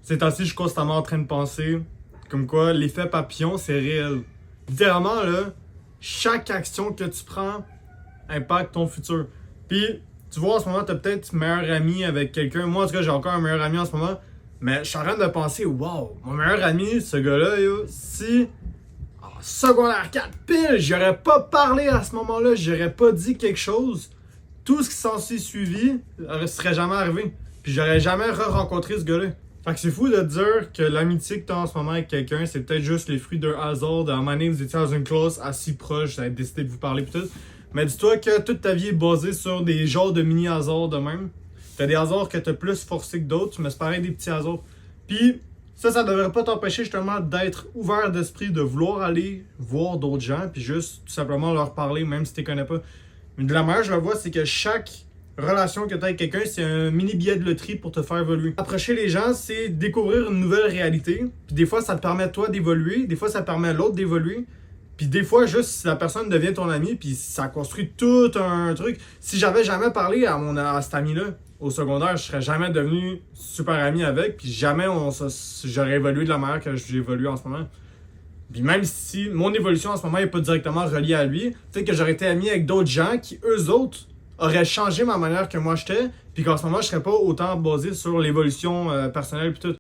Ces temps-ci, je suis constamment en train de penser comme quoi l'effet papillon, c'est réel. Littéralement, là, chaque action que tu prends impacte ton futur. Puis, tu vois, en ce moment, t'as peut-être meilleur ami avec quelqu'un. Moi, en tout cas, j'ai encore un meilleur ami en ce moment. Mais je suis en train de penser, wow, mon meilleur ami, ce gars-là, yo, si en secondaire 4 pile, j'aurais pas parlé à ce moment-là, j'aurais pas dit quelque chose, tout ce qui s'en suivi serait jamais arrivé. Puis j'aurais jamais re-rencontré ce gars-là. Fait que c'est fou de dire que l'amitié que t'as en ce moment avec quelqu'un, c'est peut-être juste les fruits d'un hasard. À un moment donné, vous étiez dans une classe assis proche, vous avez décidé de vous parler pis tout. Mais dis-toi que toute ta vie est basée sur des genres de mini-hasards de même. T'as des hasards que t'as plus forcé que d'autres, mais c'est pareil des petits hasards. Puis ça devrait pas t'empêcher justement d'être ouvert d'esprit, de vouloir aller voir d'autres gens, puis juste tout simplement leur parler, même si tu les connais pas. Mais de la manière que je le vois, c'est que chaque relation que tu as avec quelqu'un, c'est un mini billet de loterie pour te faire évoluer. Approcher les gens, c'est découvrir une nouvelle réalité. Puis des fois, ça te permet toi d'évoluer, des fois, ça permet à l'autre d'évoluer. Puis des fois, juste si la personne devient ton ami, puis ça construit tout un truc. Si j'avais jamais parlé à cet ami-là au secondaire, je serais jamais devenu super ami avec, puis jamais j'aurais évolué de la manière que j'ai évolué en ce moment. Puis même si mon évolution en ce moment n'est pas directement reliée à lui, peut-être que j'aurais été ami avec d'autres gens qui, eux autres, auraient changé ma manière que moi j'étais, puis qu'en ce moment, je serais pas autant basé sur l'évolution personnelle puis tout.